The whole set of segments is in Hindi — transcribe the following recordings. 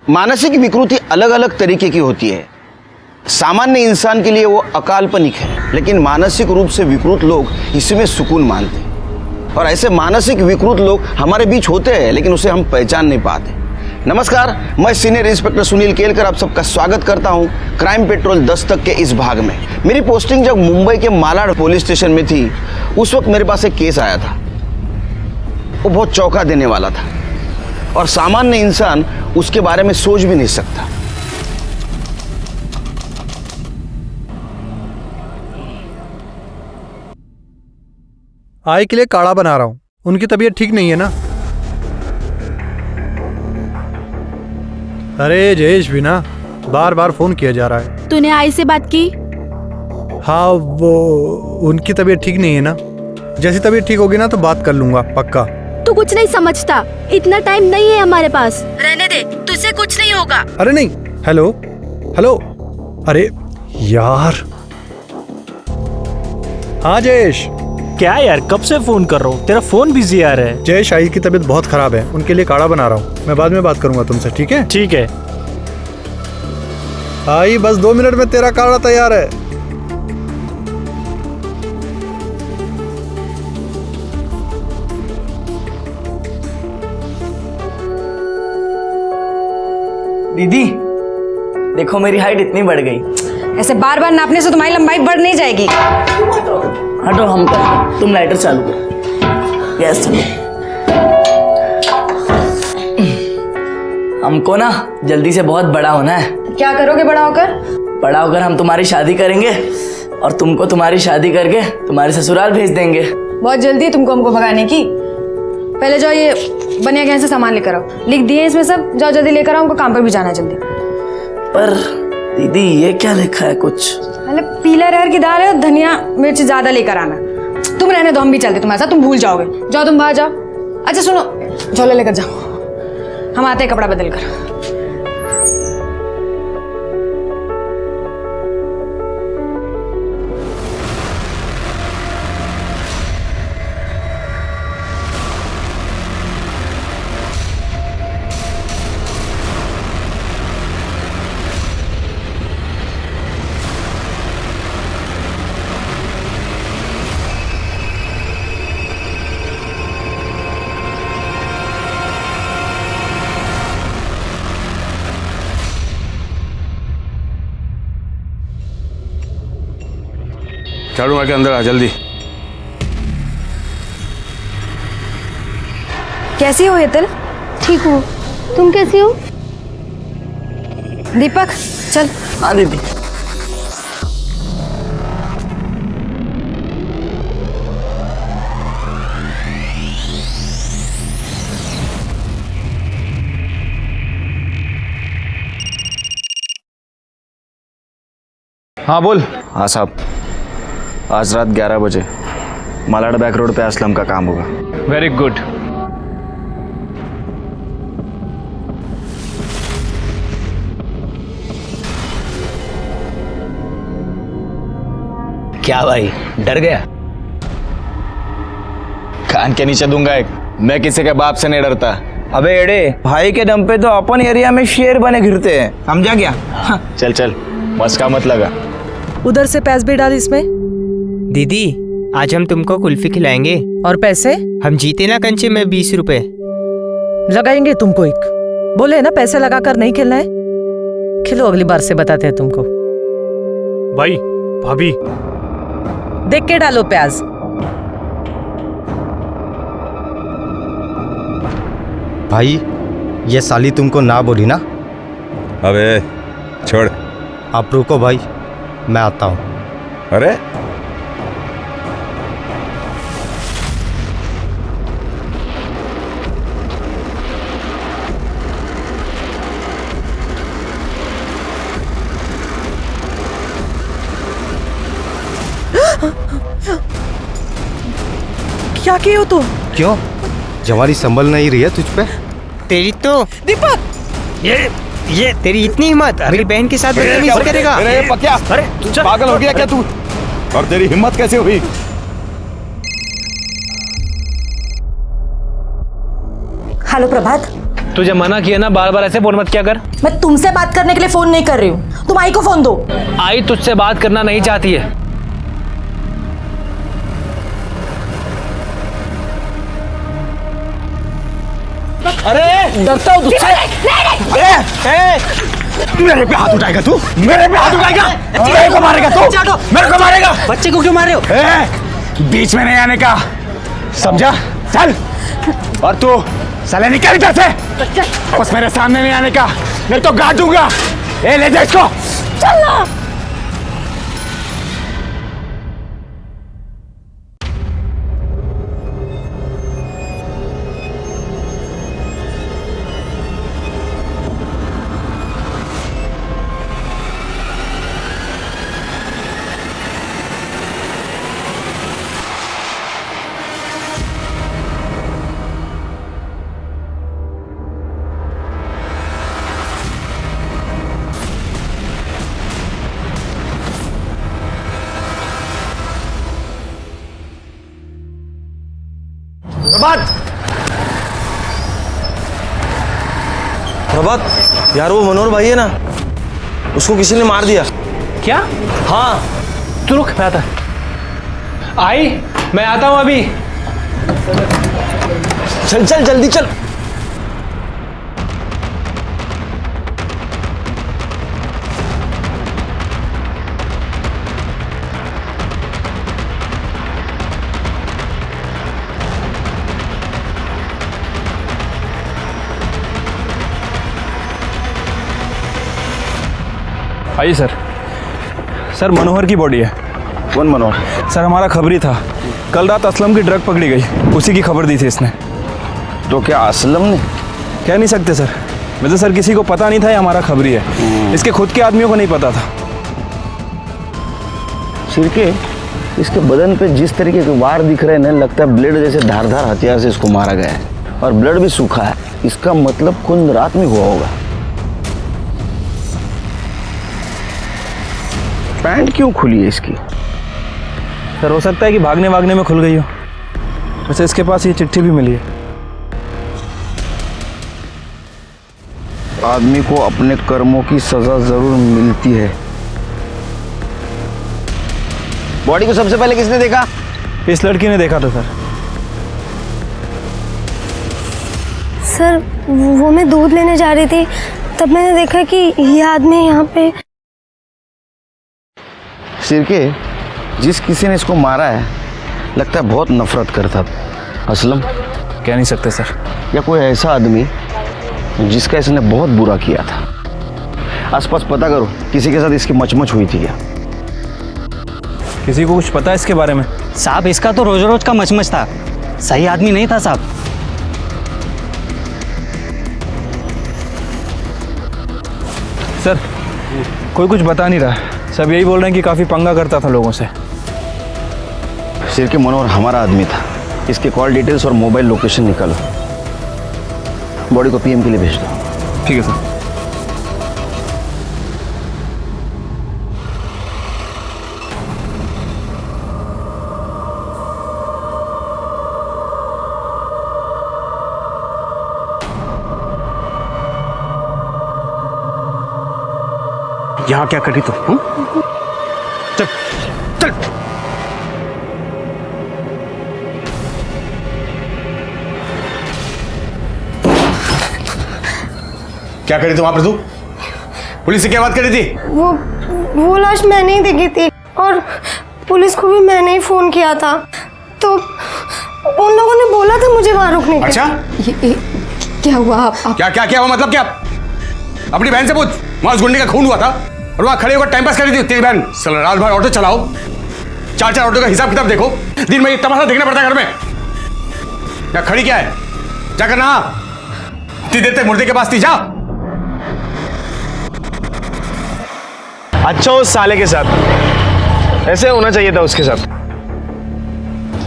मानसिक विकृति अलग अलग तरीके की होती है। सामान्य इंसान के लिए वो अकाल्पनिक है, लेकिन मानसिक रूप से विकृत लोग इसमें सुकून मानते हैं। और ऐसे मानसिक विकृत लोग हमारे बीच होते हैं, लेकिन उसे हम पहचान नहीं पाते। नमस्कार, मैं सीनियर इंस्पेक्टर सुनील केलकर आप सबका स्वागत करता हूं क्राइम पेट्रोल दस्तक के इस भाग में। मेरी पोस्टिंग जब मुंबई के मालाड पुलिस स्टेशन में थी, उस वक्त मेरे पास एक केस आया था। वो बहुत चौंका देने वाला था और सामान्य इंसान उसके बारे में सोच भी नहीं सकता। आई के लिए काढ़ा बना रहा हूं। उनकी तबीयत ठीक नहीं है ना? अरे जयेश भी ना बार बार फोन किया जा रहा है। तूने आई से बात की? हाँ, वो उनकी तबीयत ठीक नहीं है ना। जैसी तबीयत ठीक होगी ना तो बात कर लूंगा पक्का। तू कुछ नहीं समझता, इतना टाइम नहीं है हमारे पास। रहने दे, तुझसे कुछ नहीं होगा। अरे नहीं। हेलो हेलो, अरे यार। हाँ जयेश। क्या यार, कब से फोन कर रहा हूँ, तेरा फोन बिजी आ रहा है। जयेश, आई की तबीयत बहुत खराब है, उनके लिए काढ़ा बना रहा हूँ। मैं बाद में बात करूंगा तुमसे, ठीक है? ठीक है। आई बस 2 मिनट में तेरा काढ़ा तैयार है। दीदी देखो, मेरी हाइट इतनी बढ़ गई। ऐसे बार बार नापने से तुम्हारी लंबाई बढ़ नहीं जाएगी। हटो, हम कर, तुम लाइटर चालू करो। गैस चालू। हमको ना जल्दी से बहुत बड़ा होना है। क्या करोगे बड़ा होकर? बड़ा होकर हम तुम्हारी शादी करेंगे और तुमको तुम्हारी शादी करके तुम्हारे ससुराल भेज देंगे। बहुत जल्दी है तुमको हमको भगाने की। पहले जाओ, ये बनिया गहन से सामान लेकर आओ। लिख दिए इसमें सब, जाओ जल्दी लेकर आओ, हमको काम पर भी जाना है जल्दी। पर दीदी ये क्या लिखा है कुछ? मतलब पीला अरहर की दाल है और धनिया मिर्च ज्यादा लेकर आना। तुम रहने दो, हम भी चलते तुम्हारे साथ, तुम भूल जाओगे। जाओ तुम बाहर जाओ। अच्छा सुनो, झोले लेकर जाओ, हम आते हैं कपड़ा बदल कर। झाड़ू मार के अंदर आ जल्दी। कैसी हो हेतल? ठीक हूँ, तुम कैसी हो? दीपक चल। हाँ दीदी। हाँ बोल। हाँ साहब, आज रात 11 बजे मालाड बैक रोड पे असलम का काम होगा। Very good. क्या भाई, डर गया? कान के नीचे दूंगा एक। मैं किसी के बाप से नहीं डरता। अबे एड़े, भाई के दम पे तो अपन एरिया में शेर बने घिरते हैं, समझा क्या? चल चल, मस्का मत लगा। उधर से पैसे भी डाल इसमें। दीदी आज हम तुमको कुल्फी खिलाएंगे। और पैसे? हम जीते ना कंचे में 20 रुपए लगाएंगे तुमको एक। बोले ना पैसे लगाकर नहीं खेलना है। खिलो, अगली बार से बताते हैं तुमको। भाई भाभी, देख के डालो प्याज। भाई ये साली तुमको ना बोली ना? अबे छोड़। आप रुको भाई, मैं आता हूँ। अरे क्या किए हो तुम? क्यों? जवानी संभल नहीं रही है तुझ पे? तेरी तो दीपक, ये तेरी इतनी हिम्मत, मेरी बहन के साथ बदतमीजी करेगा? अरे पक्या, अरे तू पागल हो गया क्या तू? और तेरी हिम्मत कैसे हुई? हेलो प्रभात, तुझे मना किया ना, बार बार ऐसे फोन मत किया कर। मैं तुमसे बात करने के लिए फोन नहीं कर रही हूँ, तुम आई को फोन दो। आई तुझसे बात करना नहीं चाहती है। अरे डरता हूँ तुझसे। मेरे पे हाथ उठाएगा तू? मेरे पे हाथ उठाएगा? मेरे को मारेगा तू? मेरे को मारेगा? बच्चे को क्यों मार रहे हो? बीच में नहीं आने का, समझा? चल। और तू साले निकल इधर से, बस मेरे सामने नहीं आने का, नहीं तो गाड़ दूंगा। ए ले जा इसको। चल ना। प्रभात, प्रभात यार, वो मनोहर भाई है ना, उसको किसी ने मार दिया। क्या? हाँ। तू रुक, मैं आता। आई, मैं आता हूँ अभी। चल चल जल्दी चल। आइए सर। सर मनोहर की बॉडी है। कौन मनोहर? सर हमारा खबरी था, कल रात असलम की ड्रग पकड़ी गई, उसी की खबर दी थी इसने। तो क्या असलम ने? कह नहीं सकते सर, वैसे सर किसी को पता नहीं था ये हमारा खबरी है, इसके खुद के आदमियों को नहीं पता था। सिरके, इसके बदन पे जिस तरीके के वार दिख रहे हैं ना, लगता है ब्लेड जैसे धारदार हथियार से इसको मारा गया है, और ब्लड भी सूखा है। इसका मतलब खून रात में हुआ होगा। पैंट क्यों खुली है इसकी? सर हो सकता है कि भागने वागने में खुल गई हो। वैसे इसके पास ये चिट्ठी भी मिली है। आदमी को अपने कर्मों की सजा जरूर मिलती है। बॉडी को सबसे पहले किसने देखा? इस लड़की ने देखा था सर। सर वो मैं दूध लेने जा रही थी, तब मैंने देखा कि ये आदमी यहाँ पे। सिरके, जिस किसी ने इसको मारा है, लगता है बहुत नफरत करता था। असलम? कह नहीं सकते सर। या कोई ऐसा आदमी जिसका इसने बहुत बुरा किया था। आसपास पता करो, किसी के साथ इसकी मचमच हुई थी क्या? किसी को कुछ पता है इसके बारे में? साहब इसका तो रोज रोज का मचमच था, सही आदमी नहीं था साहब। सर कोई कुछ बता नहीं रहा, सब यही बोल रहे हैं कि काफ़ी पंगा करता था लोगों से। सिरके, मनोहर हमारा आदमी था। इसके कॉल डिटेल्स और मोबाइल लोकेशन निकालो, बॉडी को पीएम के लिए भेज दो। ठीक है सर। यहाँ क्या करी तो? चल चल। क्या करी तुम वहां पर? तू पुलिस से क्या बात करी थी? वो लाश मैंने ही देखी थी, और पुलिस को भी मैंने ही फोन किया था, तो उन लोगों ने बोला था मुझे वहां रुकने के। अच्छा, क्या हुआ? आप क्या क्या क्या हुआ? मतलब क्या? अपनी बहन से पूछ, वहां उस गुंडे का खून हुआ था और वहां खड़े होकर टाइम पास कर रही थी तेरी बहन। साला रात भर ऑटो चलाओ, चार चार ऑटो का हिसाब किताब देखो, दिन में ये तमाशा देखना पड़ता है घर में। क्या खड़ी क्या है? जाकर नहा, इतनी देर तक मुर्दे के पास थी, जा। अच्छा उस साले के साथ ऐसे होना चाहिए था उसके साथ।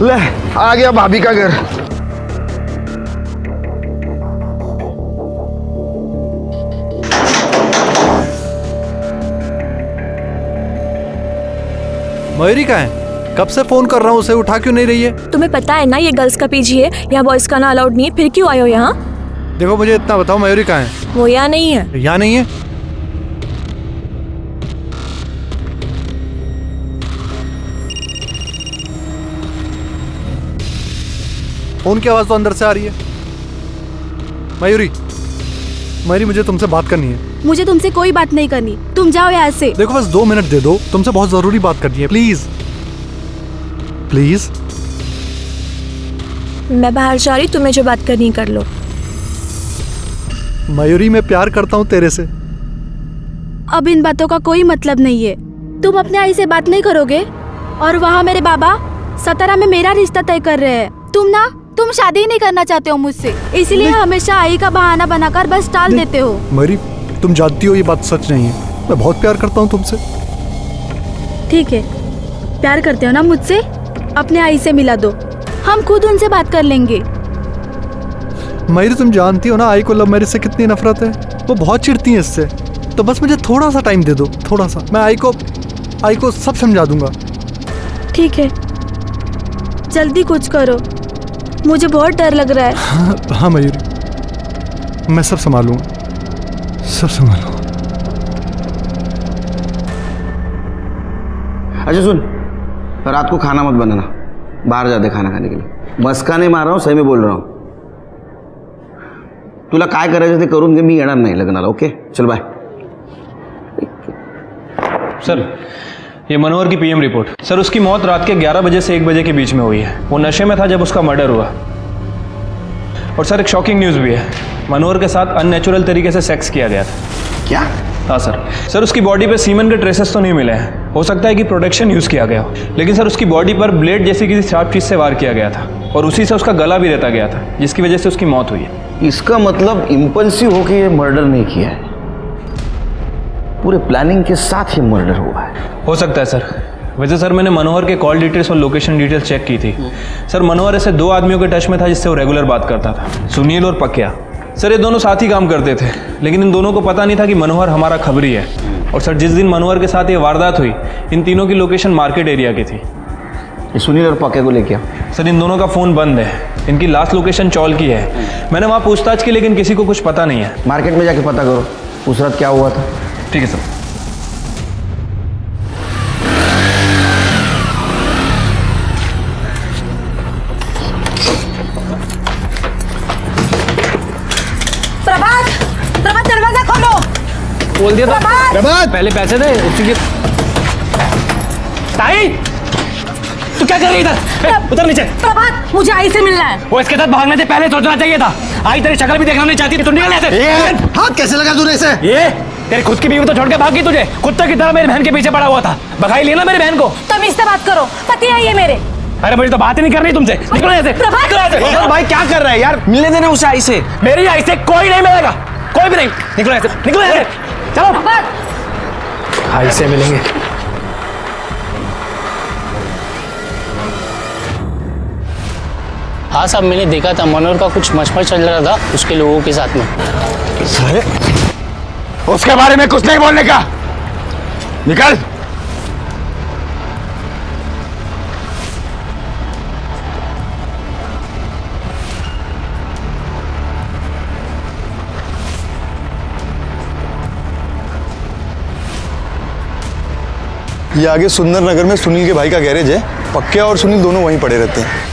ले आ गया भाभी का घर। मयूरी कहाँ है? कब से फोन कर रहा हूँ, उसे उठा क्यों नहीं रही है? तुम्हें पता है ना ये गर्ल्स का पीजी है, यहाँ बॉयज का ना अलाउड नहीं है, फिर क्यों आए हो यहाँ? देखो मुझे इतना बताओ, मयूरी कहाँ है? वो यहाँ नहीं है। यहाँ नहीं है? फोन की आवाज तो अंदर से आ रही है। मयूरी, मयूरी मुझे तुमसे बात करनी है। मुझे तुमसे कोई बात नहीं करनी, तुम जाओ यहाँ से। देखो बस 2 मिनट दे दो, तुमसे बहुत जरूरी बात करनी है, प्लीज प्लीज। मैं बाहर जा रही, तुम्हें जो बात करनी कर लो। मयूरी मैं प्यार करता हूँ तेरे से। अब इन बातों का कोई मतलब नहीं है। तुम अपने आई से बात नहीं करोगे और वहाँ मेरे बाबा सतारा में मेरा रिश्ता तय कर रहे हैं। तुम शादी नहीं करना चाहते हो मुझसे, इसलिए हमेशा आई का बहाना बनाकर बस टाल देते हो। मयूरी तुम जानती हो ये बात सच नहीं है, मैं बहुत प्यार करता हूँ तुमसे। ठीक है, प्यार करते हो ना मुझसे, अपने आई से मिला दो, हम खुद उनसे बात कर लेंगे। मयूरी तुम जानती हो ना आई को लव मैरिज से कितनी नफरत है, वो बहुत चिढ़ती है इससे। तो बस मुझे थोड़ा सा टाइम दे दो, थोड़ा सा, मैं आई को सब समझा दूंगा। ठीक है, जल्दी कुछ करो, मुझे बहुत डर लग रहा है। हाँ मयूरी, मैं सब संभालूंगा, सब संभालूंगा। अच्छा सुन, रात को खाना मत बनाना, बाहर जाते खाना खाने के लिए। मस्का नहीं मार रहा हूँ, सही में बोल रहा हूँ। तुला काय करायचं ते करून घे, मी येणार नाही लग्नाला। ओके चल बाय। सर ये मनोहर की पीएम रिपोर्ट। सर उसकी मौत रात के 11 बजे से 1 बजे के बीच में हुई है। वो नशे में था जब उसका मर्डर हुआ। और सर एक शॉकिंग न्यूज़ भी है, मनोहर के साथ अननेचुरल तरीके से सेक्स किया गया था। क्या? हाँ सर उसकी बॉडी पे सीमन के ट्रेसेस तो नहीं मिले हैं, हो सकता है कि प्रोटेक्शन यूज़ किया गया हो, लेकिन सर उसकी बॉडी पर ब्लेड जैसी किसी शार्प चीज़ से वार किया गया था और उसी से उसका गला भी रेता गया था, जिसकी वजह से उसकी मौत हुई है। इसका मतलब इम्पल्सिव होकर ये मर्डर नहीं किया है, पूरे प्लानिंग के साथ ही मर्डर हुआ है। हो सकता है सर। वैसे सर मैंने मनोहर के कॉल डिटेल्स और लोकेशन डिटेल्स चेक की थी। सर मनोहर ऐसे 2 आदमियों के टच में था जिससे वो रेगुलर बात करता था, सुनील और पक्या। सर ये दोनों साथ ही काम करते थे, लेकिन इन दोनों को पता नहीं था कि मनोहर हमारा खबरी है। और सर जिस दिन मनोहर के साथ ये वारदात हुई, इन तीनों की लोकेशन मार्केट एरिया की थी। ये सुनील और पक्या को लेके सर इन दोनों का फ़ोन बंद है, इनकी लास्ट लोकेशन चौल की है। मैंने वहाँ पूछताछ की, लेकिन किसी को कुछ पता नहीं है। मार्केट में जाके पता करो उस रात क्या हुआ था। ठीक है सर। प्रभात दरवाजा खोलो। बोल दिया था प्रभात, पहले पैसे दे उसी के। ताई तू क्या कर रही इधर? उतर नीचे। प्रभात मुझे आई से मिलना है। वो इसके साथ भागने से पहले सोचना चाहिए था। आई तेरी शक्ल भी देखना नहीं चाहती, तू निकल ऐसे। हाथ कैसे लगा तूने इसे? ये तेरी खुद की बीवी तो छोड़ के भागी, तुझे कुत्ते की तरह मेरी बहन के पीछे पड़ा हुआ था। भगाई लेना मेरी बहन को। तुम इससे बात करो, पति है ये मेरे। अरे मुझे तो बात ही नहीं करनी तुमसे। निकलो ऐसे। भाई क्या कर रहा है यार, मिलने देना उसे आई से। मेरी आई से कोई नहीं मिलेगा, कोई भी नहीं। निकलो ऐसे, निकलो ऐसे, चलो। आई से मिलेंगे। हाँ साहब, मैंने देखा था मनोहर का कुछ मशमश चल रहा था उसके लोगों के साथ में। साले उसके बारे में कुछ नहीं बोलने का, निकल। ये आगे सुंदर नगर में सुनील के भाई का गैरेज है, पक्या और सुनील दोनों वहीं पड़े रहते हैं।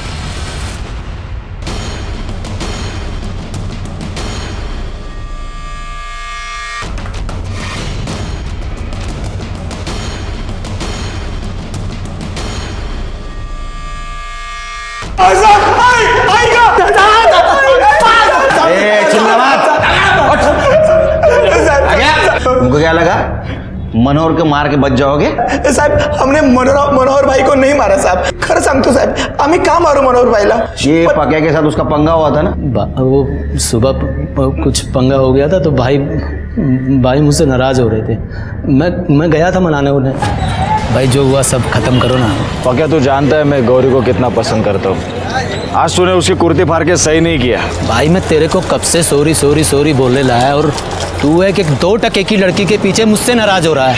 तुमको क्या लगा मनोहर को मार के बच जाओगे? साहेब हमने मनोहर भाई को नहीं मारा साहब, खरं सांगतो साहेब, आम्ही का मारू मनोहर भाईला? ये पक्या के साथ उसका पंगा हुआ था ना? वो सुबह कुछ पंगा हो गया था तो भाई मुझसे नाराज हो रहे थे। मैं गया था मनाने उन्हें। भाई जो हुआ सब खत्म करो ना। पक्या तू जानता है मैं गौरी को कितना पसंद करता हूँ। आज तूने उसकी कुर्ती फाड़ के सही नहीं किया। भाई मैं तेरे को कब से सॉरी सॉरी सॉरी बोलने लाया और तू एक 2 टके की लड़की के पीछे मुझसे नाराज हो रहा है।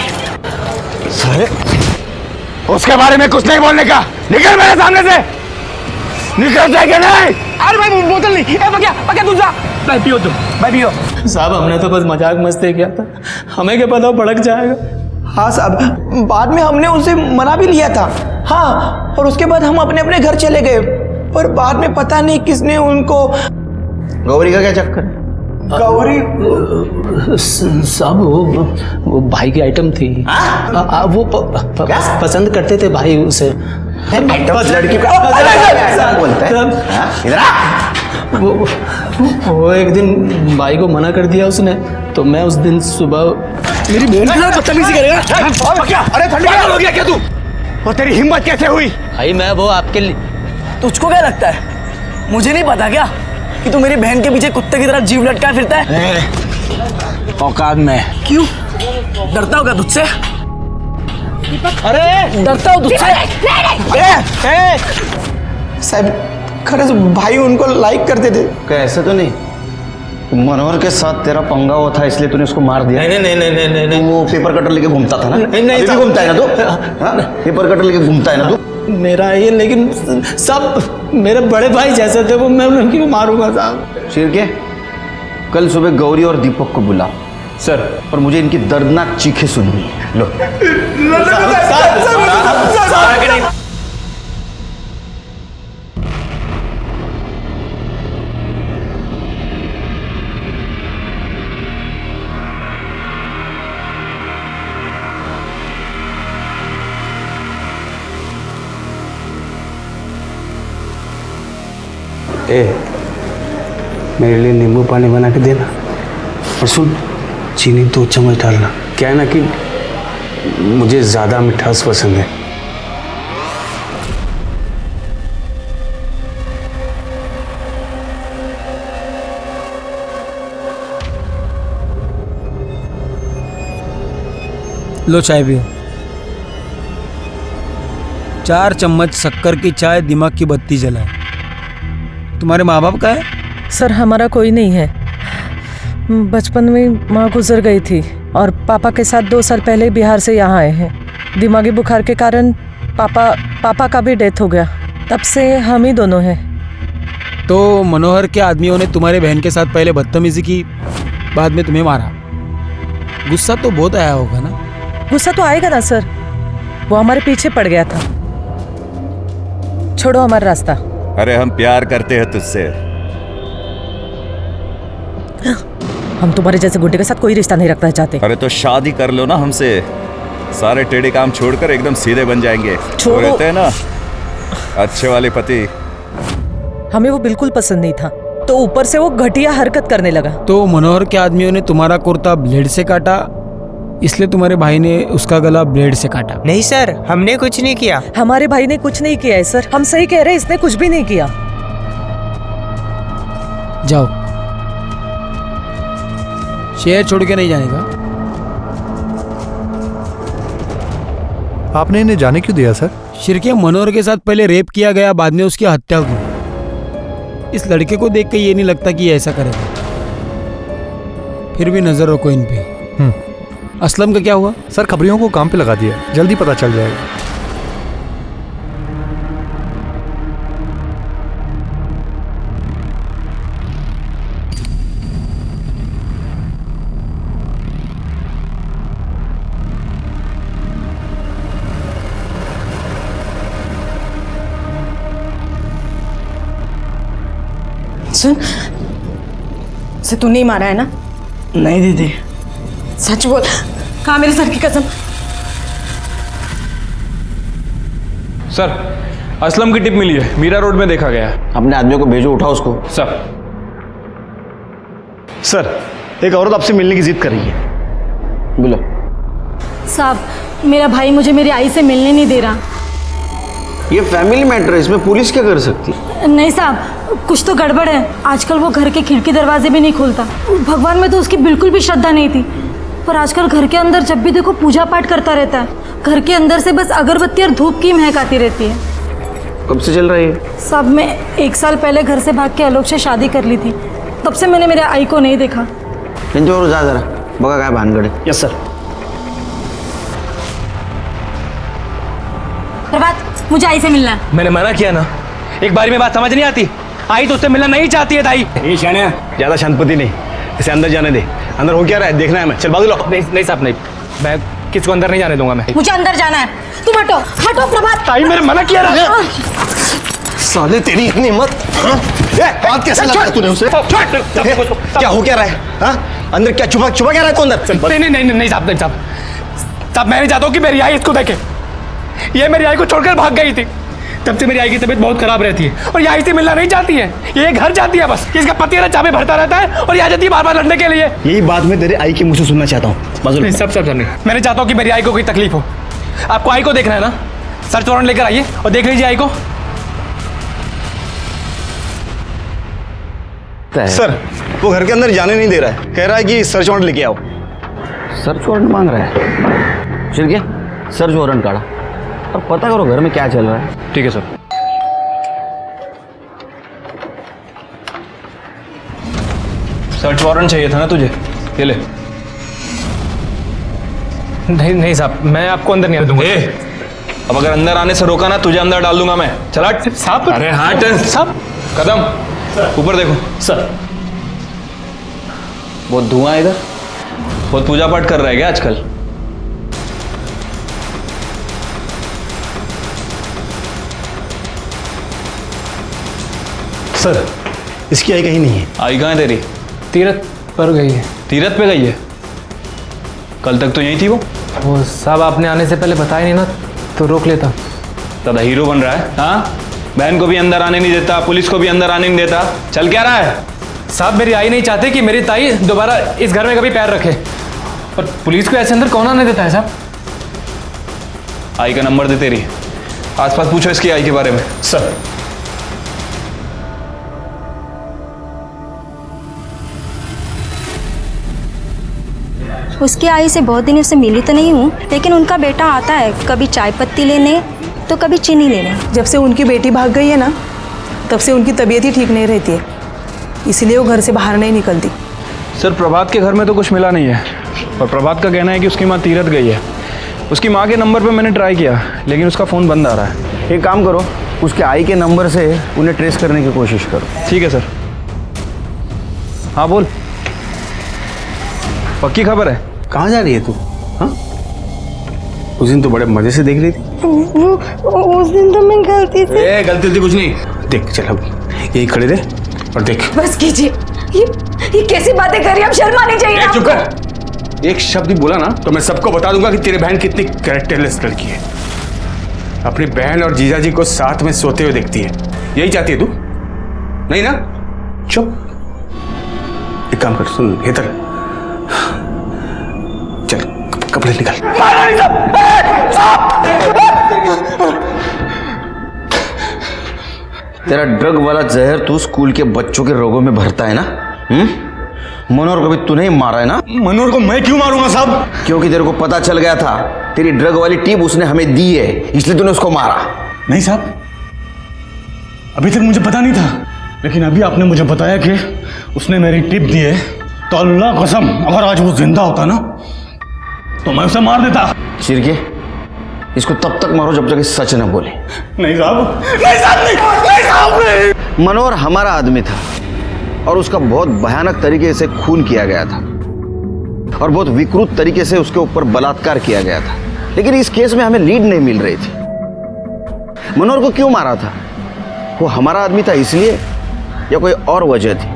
उसके बारे में कुछ नहीं बोलने का, निकल मेरे सामने से। निकल जाएगा नहीं। अरे भाई बोतल नहीं, ए पक्या पक्या तू जा। भाई पियो तुम, भाई पियो। साहब हमने तो बस मजाक मस्ती किया था, हमें क्या पता वो भड़क जाएगा। हाँ साहब, बाद में हमने उसे मना भी लिया था। हाँ, और उसके बाद हम अपने अपने घर चले गए, पर बाद में पता नहीं किसने उनको। गौरी का क्या चक्कर है? गौरी साहब वो भाई की आइटम थी। वो पसंद करते थे भाई उसे। लड़की बोलता है वो एक दिन भाई को मना कर दिया उसने, तो मैं उस दिन सुबह मेरी बहन के साथ बदतमीजी करेगा। अरे ठंडी हो गया क्या तू? और तेरी हिम्मत कैसे हुई? भाई मैं वो आपके लिए। तुझको क्या लगता है मुझे नहीं पता क्या कि तू मेरी बहन के पीछे कुत्ते की तरह जीव लटका फिरता है? औकात में। क्यों डरता होगा तुझसे? अरे डरता हो तुझसे? साहब खरस भाई उनको लाइक करते थे। क्या ऐसा तो नहीं मनोहर के साथ तेरा पंगा हुआ था इसलिए तूने उसको मार दिया? नहीं नहीं नहीं नहीं नहीं नहीं। वो पेपर कटर लेके घूमता था ना? नहीं अभी भी घूमता है ना तू? हाँ? पेपर कटर लेके घूमता है ना तू? मेरा ये, लेकिन सब मेरे बड़े भाई जैसे थे वो, मैं उनकी मारूंगा साहब। शेर के कल सुबह गौरी और दीपक को बुला सर, और मुझे इनकी दर्दनाक चीखें सुननी है। लो मेरे लिए नींबू पानी बना के देना, और सुन चीनी 2 चम्मच डालना। क्या है ना कि मुझे ज़्यादा मिठास पसंद है। लो चाय पियो। 4 चम्मच शक्कर की चाय दिमाग की बत्ती जलाए। तुम्हारे माँ बाप का है? सर हमारा कोई नहीं है। बचपन में माँ गुजर गई थी और पापा के साथ 2 साल पहले बिहार से यहाँ आए हैं। दिमागी बुखार के कारण पापा का भी डेथ हो गया, तब से हम ही दोनों हैं। तो मनोहर के आदमियों ने तुम्हारे बहन के साथ पहले बदतमीजी की, बाद में तुम्हें मारा। गुस्सा तो बहुत आया होगा ना? गुस्सा तो आएगा ना सर, वो हमारे पीछे पड़ गया था। छोड़ो हमारा रास्ता। अरे हम प्यार करते हैं तुझसे। हम तुम्हारे जैसे गुंडे के साथ कोई रिश्ता नहीं रखना चाहते। अरे तो शादी कर लो ना हमसे, सारे टेढ़े काम छोड़कर एकदम सीधे बन जाएंगे। छोड़ो। रहते हैं ना अच्छे वाले पति। हमें वो बिल्कुल पसंद नहीं था, तो ऊपर से वो घटिया हरकत करने लगा। तो मनोहर के आदमियों ने तुम्हारा कुर्ता ब्लेड से काटा, इसलिए तुम्हारे भाई ने उसका गला ब्लेड से काटा। नहीं सर, हमने कुछ नहीं किया। हमारे भाई ने कुछ नहीं किया है सर, हम सही कह रहे हैं, इसने कुछ भी नहीं किया। जाओ, शहर छोड़ के नहीं जाने का। आपने इन्हें जाने क्यों दिया सर? शिरके मनोहर के साथ पहले रेप किया गया, बाद में उसकी हत्या हुई। इस लड़के को देख के ये नहीं लगता कि ये ऐसा करेगा। फिर भी नजर रखो इन पे। असलम का क्या हुआ? सर खबरियों को काम पे लगा दिया, जल्दी पता चल जाएगा। सुन, से तू नहीं मारा है ना? नहीं दीदी। सच बोल, कहाँ मेरे सर की कसम। सर असलम की टिप मिली है, मीरा रोड में देखा गया है। अपने आदमियों को भेजो, उठाओ उसको। सर एक औरत आपसे मिलने की जिद कर रही है। बोलो। साहब, मेरा भाई मुझे मेरी आई से मिलने नहीं दे रहा। ये फैमिली मैटर है, इसमें पुलिस क्या कर सकती है? नहीं साहब, कुछ तो गड़बड़ है। आजकल वो घर के खिड़की दरवाजे भी नहीं खोलता। भगवान में तो उसकी बिल्कुल भी श्रद्धा नहीं थी, पर आजकल घर के अंदर जब भी देखो पूजा पाठ करता रहता है। घर के अंदर से बस अगरबत्ती और धूप की महक आती रहती है। कब से चल रही है? साहब, मैं 1 साल पहले घर से भाग के आलोक से शादी कर ली थी, तब से मैंने मेरे आई को नहीं देखा। जो जा जरा बगा काय भानगड़। Yes sir. प्रभात, मुझे आई से मिलना है। मैंने मना किया ना, एक बारी में बात समझ नहीं आती। आई तो उससे मिलना नहीं चाहती है ताई। ये शाने ज्यादा शांतपति नहीं, इसे अंदर जाने दे। अंदर हो क्या रहा है देखना है हमें। चल भाग लो। नहीं साहब नहीं, मैं किसको अंदर नहीं जाने दूंगा। मैं मुझे अंदर जाना है। तुम हटो हटो प्रभात। ताई मेरे मना किया रहा। साले तेरी इतनी हिम्मत, बात कैसे लगा तूने उसे? क्या हो क्या रहा है? हाँ? अंदर क्या छुपा क्या रहा है तू अंदर? नहीं साहब, नहीं साहब, साहब मैं नहीं चाहता हूँ कि मेरी आई इसको देखे। ये मेरी आई को छोड़कर भाग गई थी। तब से मेरी आई की तबीयत बहुत खराब रहती है और ये आई से मिलना नहीं चाहती है। ये घर जाती है बस। इसका पति ना चाबे भरता रहता है और यहाँ जाती है बार-बार लड़ने के लिए। यही बात मैं तेरे आई के मुंह से सुनना चाहता हूँ। नहीं सब नहीं, मैं नहीं चाहता हूँ कि मेरी आई को कोई तकलीफ हो। आपको आई को देखना है ना, सर्च वारंट लेकर आइए और देख लीजिए आई को। सर वो घर के अंदर जाने नहीं दे रहा है, कह रहा है कि सर्च वारंट लेके आओ। सर्च वारंट मांग रहा है? चल के सर्च वारंट काढ़ा और पता करो घर में क्या चल रहा है। ठीक है सर। सर्च वारंट चाहिए था ना तुझे, ये ले। नहीं साहब, मैं आपको अंदर नहीं आने दूंगा। अब अगर अंदर आने से रोका ना, तुझे अंदर डाल दूंगा मैं। चला साहब। अरे हाँ साहब, कदम ऊपर देखो। सर बहुत धुआं है इधर। बहुत पूजा पाठ कर रहा है क्या आजकल? सर इसकी आई कहीं नहीं है। आई कहाँ है तेरी? तीरथ पर गई है। तीरथ पे गई है? कल तक तो यहीं थी वो साहब आपने आने से पहले बताया नहीं ना, तो रोक लेता। दादा हीरो बन रहा है। हाँ, बहन को भी अंदर आने नहीं देता, पुलिस को भी अंदर आने नहीं देता। चल क्या रहा है? साहब मेरी आई नहीं चाहती कि मेरी ताई दोबारा इस घर में कभी पैर रखे, और पुलिस को ऐसे अंदर कौन आने देता है साहब? आई का नंबर दे तेरी, आसपास पूछो इसकी आई के बारे में। सर उसकी आई से बहुत दिनों से मिली तो नहीं हूँ, लेकिन उनका बेटा आता है कभी चाय पत्ती लेने तो कभी चीनी लेने। जब से उनकी बेटी भाग गई है ना, तब से उनकी तबीयत ही ठीक नहीं रहती है, इसीलिए वो घर से बाहर नहीं निकलती। सर प्रभात के घर में तो कुछ मिला नहीं है, और प्रभात का कहना है कि उसकी माँ तीरथ गई है। उसकी माँ के नंबर पे मैंने ट्राई किया, लेकिन उसका फ़ोन बंद आ रहा है। एक काम करो, उसके आई के नंबर से उन्हें ट्रेस करने की कोशिश करो। ठीक है सर। हाँ बोल, पक्की खबर है? कहाँ जा रही है तू? हाँ, उस दिन तो बड़े मजे से देख रही थी। उस दिन तो मैं गलती से। गलती कुछ नहीं। देख चल अब यही खड़े रहे और देख। बस कीजिए, ये कैसी बातें कर रही है? अब शर्म आनी चाहिए। चुप कर। एक शब्द ही बोला ना तो मैं सबको बता दूंगा कि तेरी बहन कितनी कैरेक्टरलेस लड़की है। अपनी बहन और जीजाजी को साथ में सोते हुए देखती है। यही चाहती है तू? नहीं ना? चुप। एक काम कर, सुन हेतर, चल कपड़े निकाल। तेरा ड्रग वाला जहर तू स्कूल के बच्चों के रोगों में भरता है ना? मनोहर को भी तूने ही मारा है ना? मनोहर को मैं क्यों मारूंगा साहब? क्योंकि तेरे को पता चल गया था तेरी ड्रग वाली टिप उसने हमें दी है, इसलिए तूने उसको मारा। नहीं साहब, अभी तक मुझे पता नहीं था, लेकिन अभी आपने मुझे बताया कि उसने मेरी टिप दी है, तो अल्लाह कसम अगर आज वो जिंदा होता ना तो मैं उसे मार देता। चिरके, इसको तब तक मारो जब तक सच न बोले। नहीं साहब, नहीं साहब, नहीं साहब। मनोहर हमारा आदमी था और उसका बहुत भयानक तरीके से खून किया गया था और बहुत विकृत तरीके से उसके ऊपर बलात्कार किया गया था, लेकिन इस केस में हमें लीड नहीं मिल रही थी। मनोहर को क्यों मारा था? वो हमारा आदमी था इसलिए या कोई और वजह थी?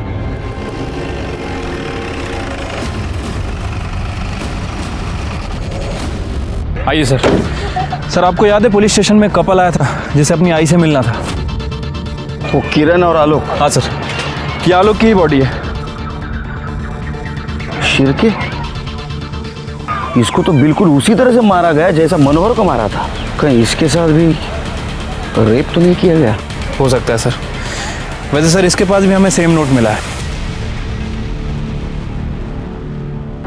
आइए सर। सर आपको याद है पुलिस स्टेशन में कपल आया था जिसे अपनी आई से मिलना था? वो किरण और आलोक? हाँ सर, ये आलोक की बॉडी है। शिरके, इसको तो बिल्कुल उसी तरह से मारा गया जैसा मनोहर को मारा था। कहीं इसके साथ भी रेप तो नहीं किया गया? हो सकता है सर। वैसे सर इसके पास भी हमें सेम नोट मिला है।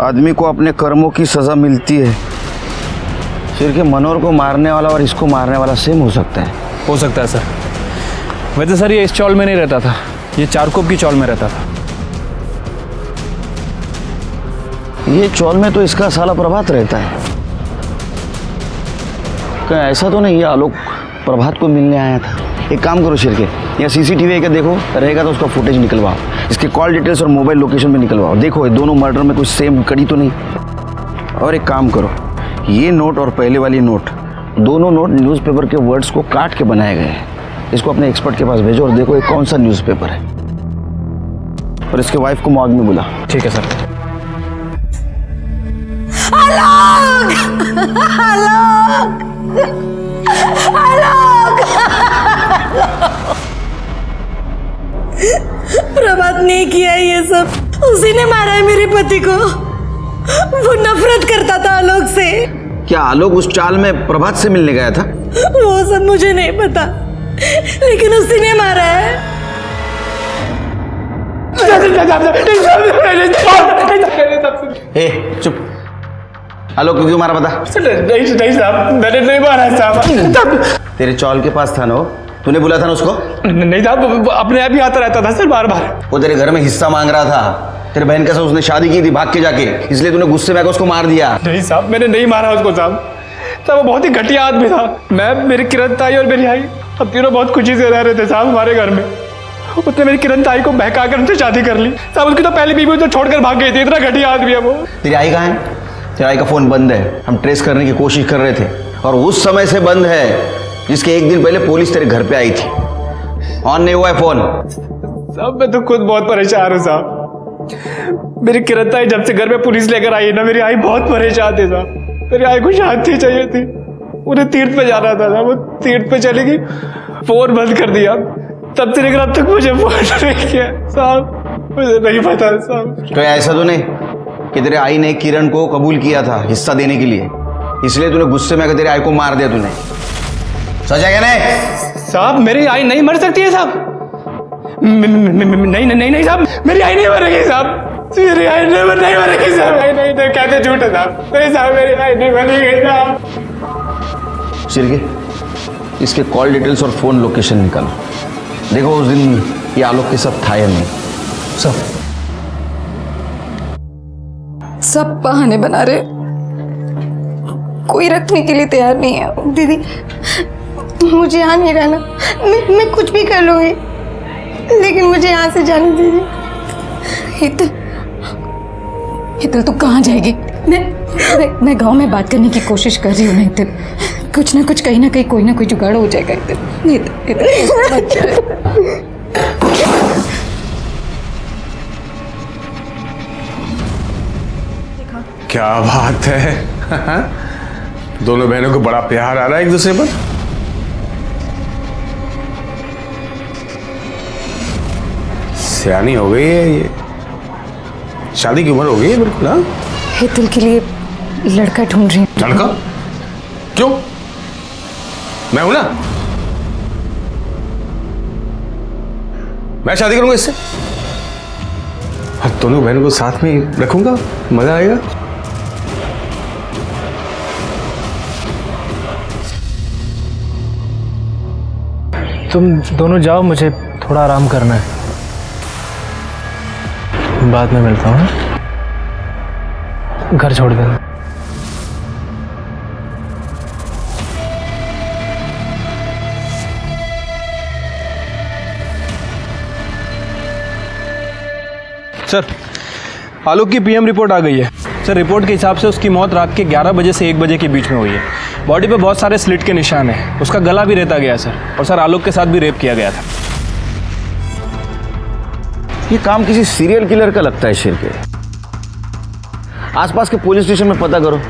आदमी को अपने कर्मों की सजा मिलती है। शिरके, मनोहर को मारने वाला और इसको मारने वाला सेम हो सकता है? हो सकता है सर। वैसे सर ये इस चौल में नहीं रहता था, ये चारकोप की चौल में रहता था। ये चौल में तो इसका साला प्रभात रहता है। कहीं ऐसा तो नहीं ये आलोक प्रभात को मिलने आया था? एक काम करो शिरके, यहाँ CCTV है क्या देखो, रहेगा तो उसका फुटेज निकलवाओ, इसके कॉल डिटेल्स और मोबाइल लोकेशन भी निकलवाओ, देखो ये दोनों मर्डर में कुछ सेम कड़ी तो नहीं। और एक काम करो, ये नोट और पहले वाली नोट, दोनों नोट न्यूज़पेपर के वर्ड्स को काट के बनाए गए हैं। इसको अपने एक्सपर्ट के पास भेजो और देखो ये कौन सा न्यूज़पेपर है, और इसके वाइफ को मॉर्ग में बुला। ठीक है सर। प्रभात ने किया है ये सब, उसी ने मारा है मेरे पति को। वो नफरत करता था आलोक से। क्या आलोक उस चाल में प्रभात से मिलने गया था? वो सब मुझे नहीं पता, लेकिन उसी ने मारा है। ए चुप, आलोक को क्यों मारा बता? नहीं साहब, मैंने नहीं मारा साहब। तेरे चौल के पास था ना वो, तूने बुला था ना उसको? नहीं साहब, अपने आप ही आता रहता था सर बार बार। वो तेरे घर में हिस्सा मांग रहा था, तेरे बहन के साथ उसने शादी की थी भाग के जाके, इसलिए तूने गुस्से में आकर उसको मार दिया। नहीं साहब, मैंने नहीं मारा उसको साहब, वो बहुत ही घटिया आदमी था। मैं, मेरी किरण ताई और मेरी आई, अब तीनों बहुत खुशी से रह रहे थे साहब हमारे घर में। उसने मेरी किरण ताई को बहका कर उनसे शादी कर ली साहब। उसकी तो पहली बीवी तो छोड़कर भाग गई थी, इतना घटिया आदमी है वो। तेरी आई कहाँ है? तेरी आई का फोन बंद है, हम ट्रेस करने की कोशिश कर रहे थे, और उस समय से बंद है जिसके एक दिन पहले पुलिस तेरे घर पे आई थी। ऑन नहीं हुआ है फोन साहब। मैं तो खुद बहुत परेशान हूँ साहब। मेरी किरण ताई जब से घर में पुलिस लेकर आई ना, मेरी आई बहुत परेशान थी साहब। मेरी आई को शांति चाहिए थी, उन्हें तीर्थ पे जाना था साहब। वो तीर्थ पे चली गई, फोन बंद कर दिया, तब से लेकर अब तक मुझे फोन नहीं किया साहब। मुझे नहीं पता साहब। तो ऐसा तो नहीं कि तेरे आई ने किरण को कबूल किया था हिस्सा देने के लिए, इसलिए तूने गुस्से में आकर तेरे आई को मार दिया तूने? सच है क्या? नहीं साहब, मेरी आई नहीं मर सकती है साहब। नहीं नहीं नहीं साहब, मेरी आई नहीं मरेगी साहब। मेरी आई नहीं मरेगी साहब। नहीं कहते झूठ है साहब। नहीं साहब, मेरी आई नहीं मरेगी साहब। शिरके, इसके कॉल डिटेल्स और फोन लोकेशन निकालो, देखो उस दिन ये आलोक के साथ था या नहीं। सब बहाने बना रहे, कोई रखने के लिए तैयार नहीं है। दीदी मुझे यहाँ नहीं रहना, मैं कुछ भी कर लूँगी, लेकिन मुझे यहाँ से जाने दीजिए। हितल तू कहाँ जाएगी? मैं गांव में बात करने की कोशिश कर रही हूँ ना हितल, कुछ ना कुछ कहीं ना कहीं कोई ना कोई जुगाड़ हो जाएगा। क्या बात है, दोनों बहनों को बड़ा प्यार आ रहा है एक दूसरे पर। सियानी हो गई है ये, शादी की उम्र हो गई है बिल्कुल। हाँ, हितल के लिए लड़का ढूंढ रही हूँ। लड़का? क्यों? मैं हूं ना, मैं शादी करूंगा इससे, और दोनों बहनों को साथ में रखूंगा, मजा आएगा। तुम दोनों जाओ, मुझे थोड़ा आराम करना है, बाद में मिलता हूँ। घर छोड़ देना। सर, आलोक की पीएम रिपोर्ट आ गई है। सर, रिपोर्ट के हिसाब से उसकी मौत रात के 11 बजे से 1 बजे के बीच में हुई है। बॉडी पे बहुत सारे स्लिट के निशान हैं। उसका गला भी रेता गया सर, और सर आलोक के साथ भी रेप किया गया था। ये काम किसी सीरियल किलर का लगता है शिरके। आसपास के पुलिस स्टेशन में पता करो,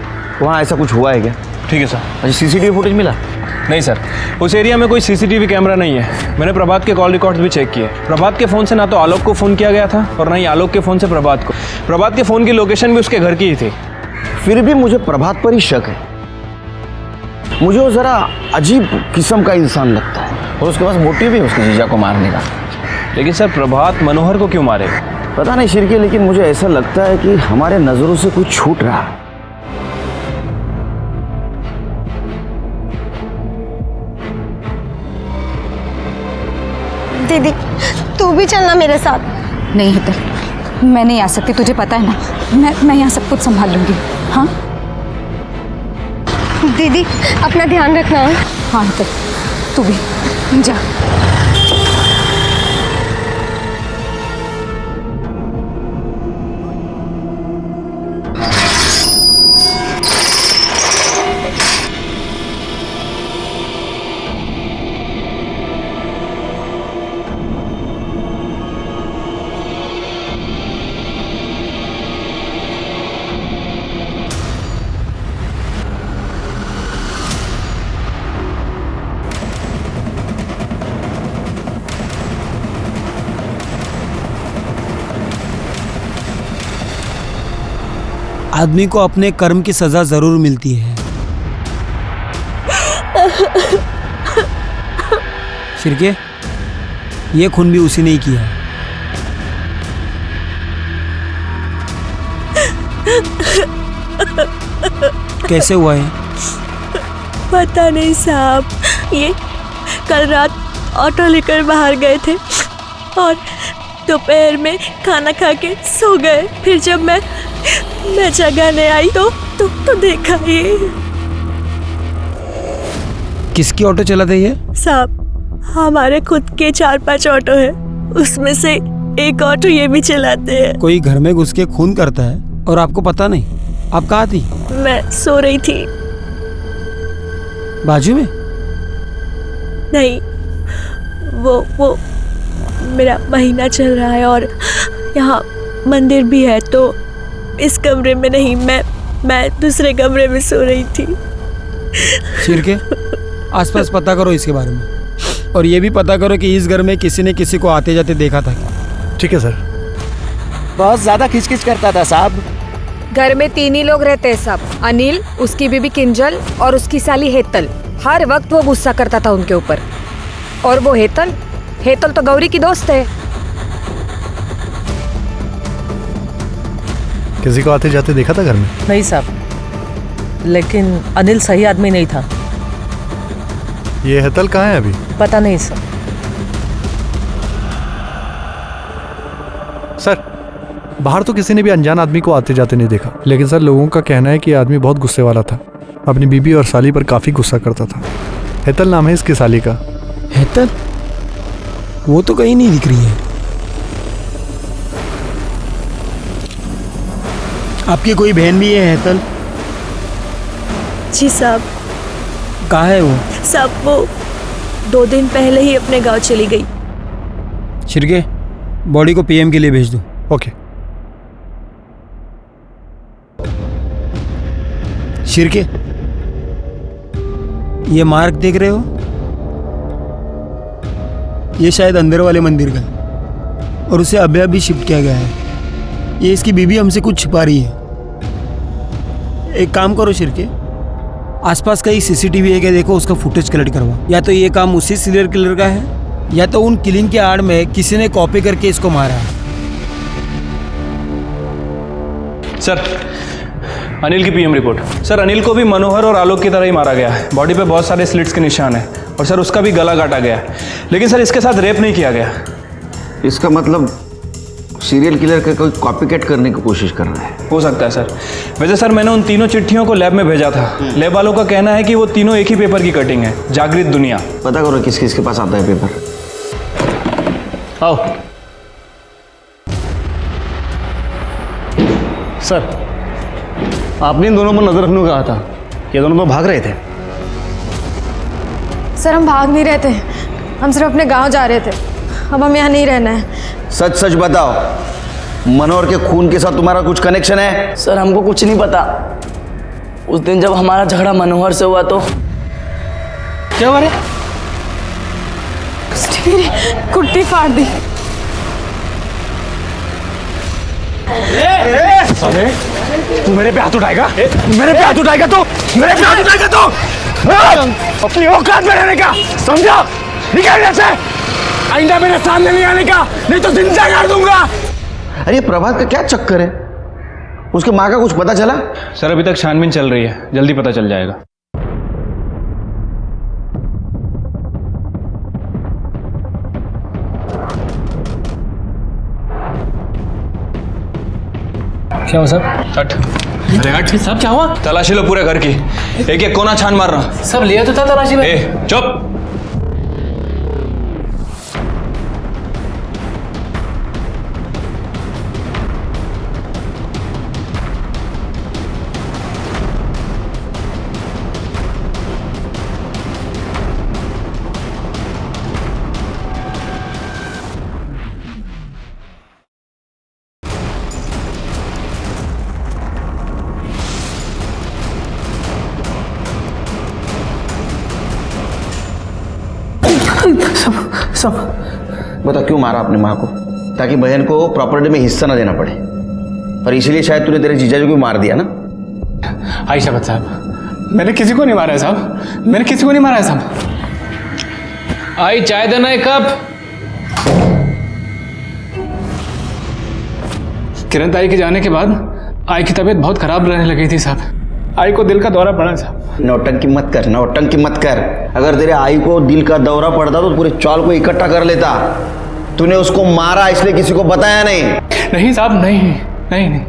वहाँ ऐसा कुछ हुआ है क्या? ठीक है सर। अच्छा, CCTV फुटेज मिला? नहीं सर, उस एरिया में कोई CCTV कैमरा नहीं है। मैंने प्रभात के कॉल रिकॉर्ड्स भी चेक किए। प्रभात के फ़ोन से ना तो आलोक को फ़ोन किया गया था और ना ही आलोक के फ़ोन से प्रभात को। प्रभात के फ़ोन की लोकेशन भी उसके घर की ही थी। फिर भी मुझे प्रभात पर ही शक है। मुझे वो ज़रा अजीब किस्म का इंसान लगता है, और उसके पास मोटिव भी है उसके जीजा को मारने का। लेकिन सर, प्रभात मनोहर को क्यों मारेगा? पता नहीं शिरके, लेकिन मुझे ऐसा लगता है कि हमारे नज़रों से कुछ छूट रहा है। दीदी तू भी चलना मेरे साथ। नहीं हितल, मैं नहीं आ सकती, तुझे पता है ना। मैं यहाँ सब कुछ संभाल लूंगी। हाँ दीदी अपना ध्यान रखना। हाँ हितल, तू भी। जा। आदमी को अपने कर्म की सजा जरूर मिलती है। शिरके, ये खून भी उसी ने ही किया। कैसे हुआ है? पता नहीं साहब, ये कल रात ऑटो लेकर बाहर गए थे और दोपहर में खाना खा के सो गए। फिर जब मैं जगाने आई तो देखा ये। किसकी ऑटो चलाते ये? साहब, हमारे खुद के 4-5 ऑटो है, उसमें से एक ऑटो ये भी चलाते हैं। कोई घर में घुस के खून करता है और आपको पता नहीं? आप कहाँ थी? मैं सो रही थी। बाजू में? नहीं, वो मेरा महीना चल रहा है और यहाँ मंदिर भी है, तो इस कमरे में नहीं, मैं दूसरे कमरे में सो रही थी। शिरके, आसपास पता करो इसके बारे में, और ये भी पता करो कि इस घर में किसी ने किसी को आते जाते देखा था क्या? ठीक है सर। बहुत ज्यादा खिचखिच करता था साहब। घर में 3 ही लोग रहते हैं सब, अनिल, उसकी बीबी किंजल और उसकी साली हेतल। हर वक्त वो गुस्सा करता था उनके ऊपर। और वो हेतल तो गौरी की दोस्त है। किसी को आते जाते देखा था घर में? नहीं साहब, लेकिन अनिल सही आदमी नहीं था। ये हेतल कहाँ है अभी? पता नहीं सर। सर, बाहर तो किसी ने भी अनजान आदमी को आते जाते नहीं देखा, लेकिन सर लोगों का कहना है कि ये आदमी बहुत गुस्से वाला था। अपनी बीबी और साली पर काफी गुस्सा करता था। हेतल नाम है इसकी साली का। हेतल? वो तो कहीं नहीं दिख रही है। आपकी कोई बहन भी है हेतल? जी साहब। कहाँ है वो? साहब, वो 2 दिन पहले ही अपने गांव चली गई। शिरके, बॉडी को पीएम के लिए भेज दो। ओके। शिरके, ये मार्ग देख रहे हो? ये शायद अंदर वाले मंदिर का है और उसे अभी अभी शिफ्ट किया गया है। ये इसकी बीबी हमसे कुछ छिपा रही है। एक काम करो शिरके, आसपास कहीं सीसीटीवी है क्या देखो, उसका फुटेज कलेक्ट करवा। या तो ये काम उसी सीरियल किलर का है या तो उन किलिंग के आड़ में किसी ने कॉपी करके इसको मारा है। सर, अनिल की पीएम रिपोर्ट। सर, अनिल को भी मनोहर और आलोक की तरह ही मारा गया है। बॉडी पे बहुत सारे स्लिट्स के निशान हैं और सर उसका भी गला काटा गया है। लेकिन सर इसके साथ रेप नहीं किया गया। इसका मतलब सीरियल किलर का कोई कॉपीकैट करने की कोशिश कर रहा है। हो सकता है सर। वैसे सर मैंने उन तीनों चिट्ठियों को लैब में भेजा था। लैब वालों का कहना है कि वो तीनों एक ही पेपर की कटिंग है, जागृत दुनिया। पता करो किस किस के पास आता है पेपर। आओ। सर, आपने इन दोनों पर नजर रखने को कहा था। ये दोनों तो भाग रहे थे। सर, हम भाग नहीं रहे थे, हम सिर्फ अपने गांव जा रहे थे। अब हम यहाँ नहीं रहना है। सच सच बताओ, मनोहर के खून के साथ तुम्हारा कुछ कनेक्शन है? सर, हमको कुछ नहीं पता। उस दिन जब हमारा झगड़ा मनोहर से हुआ तो क्या हुआ रे? मेरी कुट्टी फाड़ दी। अरे तू मेरे पे हाथ उठाएगा? मेरे पे हाथ उठाएगा तो? मेरे पे हाथ उठाएगा तो? अपनी औकात में रहने का समझा? निकल यहाँ से। आइंदा मेरे सामने नहीं आने का, नहीं तो जिंदा कर दूंगा। अरे प्रभात का क्या चक्कर है? उसके माँ का कुछ पता चला? सर अभी तक छानबीन चल रही है, जल्दी पता चल जाएगा। क्या हुआ सर? हट। अरे हट। सब क्या हुआ? तलाशी लो पूरे घर की, एक एक कोना छान मारना। सब लिया तो था तलाशी में। चुप। सब बता क्यों मारा अपनी माँ को? ताकि बहन को प्रॉपर्टी में हिस्सा ना देना पड़े, और इसीलिए शायद तूने तेरे जीजाजी को मार दिया ना? आई शपथ साहब, मैंने किसी को नहीं मारा है साहब, मैंने किसी को नहीं मारा है साहब। आई चाय देना एक कप। किरण ताई के जाने के बाद आई की तबीयत बहुत खराब रहने लगी थी साहब। आई को दिल का दौरा पड़ा साहब। नौटंकी मत कर, नौटंकी मत कर। अगर तेरे आई को दिल का दौरा पड़ता तो पूरे चौल को इकट्ठा कर लेता। तूने उसको मारा इसलिए किसी को बताया नहीं? नहीं साहब, नहीं नहीं नहीं,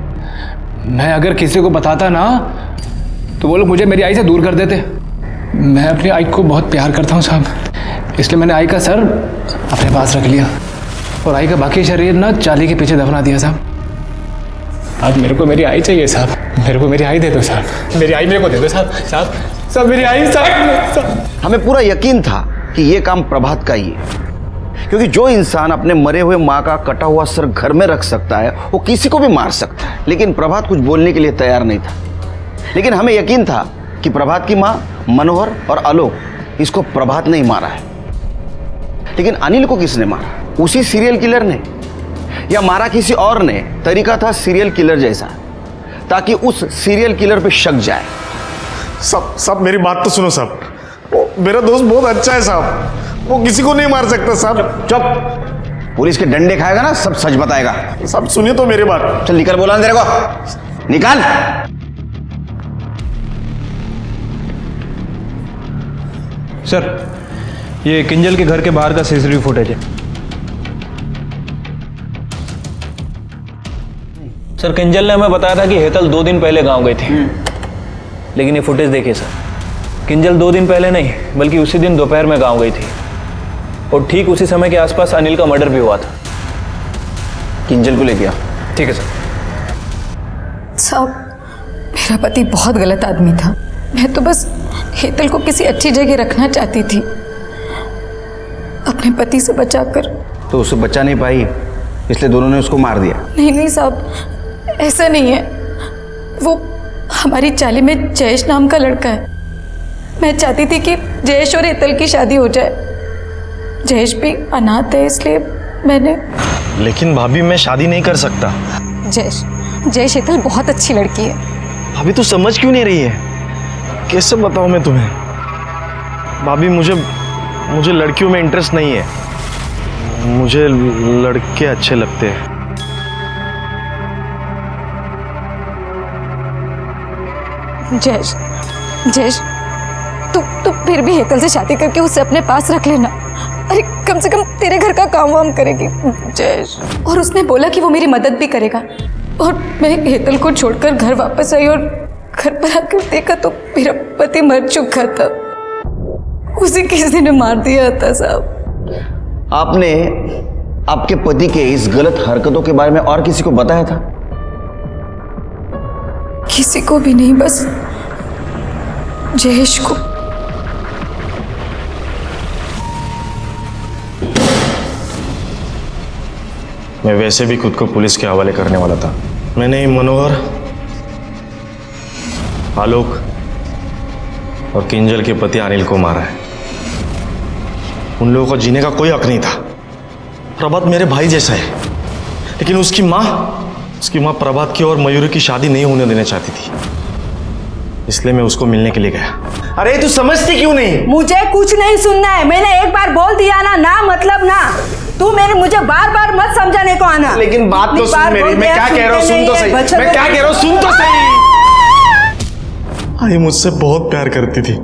मैं अगर किसी को बताता ना तो वो लोग मुझे मेरी आई से दूर कर देते। मैं अपनी आई को बहुत प्यार करता हूँ साहब, इसलिए मैंने आई का सर अपने पास रख लिया और आई का बाकी शरीर ना चाली के पीछे दफना दिया साहब। अब मेरे को मेरी आई चाहिए साहब, मेरे को मेरी आई दे दो साहब, मेरी आई मेरे को दे दो साहब। साहब साहब मेरी आई साहब। हमें पूरा यकीन था कि ये काम प्रभात का ही है, क्योंकि जो इंसान अपने मरे हुए माँ का कटा हुआ सर घर में रख सकता है वो किसी को भी मार सकता है। लेकिन प्रभात कुछ बोलने के लिए तैयार नहीं था। लेकिन हमें यकीन था कि प्रभात की माँ मनोहर और आलोक इसको प्रभात ने ही मारा है। लेकिन अनिल को किसने मारा? उसी सीरियल किलर ने, या मारा किसी और ने? तरीका था सीरियल किलर जैसा, ताकि उस सीरियल किलर पे शक जाए। सब मेरी बात तो सुनो साहब, मेरा दोस्त बहुत अच्छा है साहब, वो किसी को नहीं मार सकता साहब। चुप, पुलिस के डंडे खाएगा ना सब सच बताएगा। साहब सुनिए तो मेरी बात। चल निकल, बोला तेरे को निकाल। सर ये किंजल के घर के बाहर का सीसीटीवी फुटेज है। सर किंजल ने हमें बताया था कि हेतल 2 दिन पहले गांव गई थी, लेकिन ये फुटेज देखिए सर, किंजल 2 दिन पहले नहीं बल्कि उसी दिन दोपहर में गांव गई थी और ठीक उसी समय के आसपास अनिल का मर्डर भी हुआ था। किंजल को ले गया। ठीक है सर। साहब मेरा पति बहुत गलत आदमी था, मैं तो बस हेतल को किसी अच्छी जगह रखना चाहती थी अपने पति से बचाकर। तो उसे बचा नहीं पाई इसलिए दोनों ने उसको मार दिया? नहीं साहब, ऐसा नहीं है। वो हमारी चाली में जयेश नाम का लड़का है। मैं चाहती थी कि जयेश और हेतल की शादी हो जाए। जयेश भी अनाथ है इसलिए मैंने। लेकिन भाभी मैं शादी नहीं कर सकता। जयेश हेतल बहुत अच्छी लड़की है। भाभी तू समझ क्यों नहीं रही है? कैसे बताऊं मैं तुम्हें? भाभी मुझे लड़कियों में इंटरेस्ट नहीं है, मुझे लड़के अच्छे लगते हैं। जयेश तू फिर भी हेतल से शादी करके उसे अपने पास रख लेना। अरे कम से कम तेरे घर का काम वाम करेगी जयेश। और उसने बोला कि वो मेरी मदद भी करेगा। और मैं हेतल को छोड़कर घर वापस आई और घर पर आकर देखा तो मेरा पति मर चुका था। उसे किसी ने मार दिया था साहब। आपने आपके पति के इस गलत हरकतों के बारे में और किसी को बताया था? किसी को भी नहीं, बस जयेश को। मैं वैसे भी खुद को पुलिस के हवाले करने वाला था। मैंने ही मनोहर, आलोक और किंजल के पति अनिल को मारा है। उन लोगों को जीने का कोई हक नहीं था। प्रभात मेरे भाई जैसा है, लेकिन उसकी माँ प्रभात की और मयूरी की शादी नहीं होने देना चाहती थी, इसलिए मैं उसको मिलने के लिए गया। अरे तू समझती क्यों नहीं? मुझे कुछ नहीं सुनना है। मैंने एक बार बोल दिया ना मतलब ना। तू मुझे बार बार मत समझाने को आना। लेकिन बात तो सुन मेरी, मैं क्या कह रहा हूँ सुन तो सही, मैं क्या कह रहा हूँ सुन तो सही। आई मुझसे बहुत प्यार करती थी।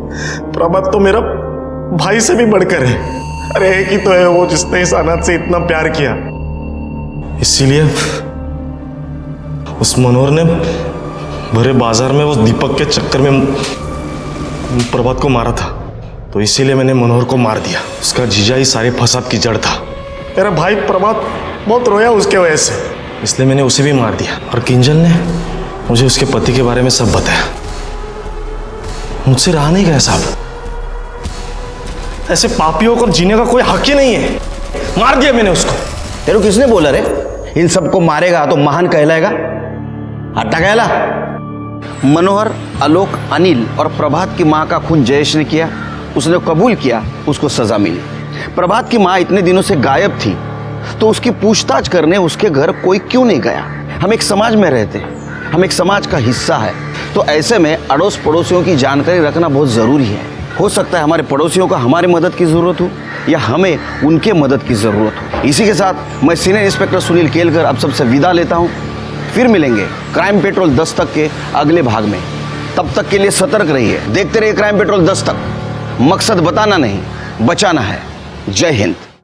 प्रभात तो मेरा भाई से भी बढ़कर है। अरे एक ही तो है वो जिसने इस अनाथ से इतना प्यार किया। इसीलिए उस मनोहर ने भरे बाजार में वो दीपक के चक्कर में प्रभात को मारा था, तो इसीलिए मैंने मनोहर को मार दिया। उसका जीजा ही सारे फसाद की जड़ था। मेरा भाई प्रभात बहुत रोया उसके वजह से, इसलिए मैंने उसे भी मार दिया। और किंजल ने मुझे उसके पति के बारे में सब बताया। मुझसे रहा नहीं गया साहब। ऐसे पापियों को जीने का कोई हक ही नहीं है। मार दिया मैंने उसको। तेरे को किसने बोला रे इन सबको मारेगा तो महान कहलाएगा? हट्टा कहला। मनोहर, आलोक, अनिल और प्रभात की मां का खून जयेश ने किया। उसने कबूल किया, उसको सजा मिली। प्रभात की माँ इतने दिनों से गायब थी, तो उसकी पूछताछ करने उसके घर कोई क्यों नहीं गया? हम एक समाज में रहते हैं, हम एक समाज का हिस्सा है, तो ऐसे में अड़ोस पड़ोसियों की जानकारी रखना बहुत ज़रूरी है। हो सकता है हमारे पड़ोसियों को हमारी मदद की ज़रूरत हो या हमें उनके मदद की ज़रूरत हो। इसी के साथ मैं सीनियर इंस्पेक्टर सुनील केलकर आप सबसे विदा लेता हूँ। फिर मिलेंगे क्राइम पेट्रोल दस्तक के अगले भाग में। तब तक के लिए सतर्क रहिए, देखते रहिए क्राइम पेट्रोल दस्तक। मकसद बताना नहीं, बचाना है। जय हिंद।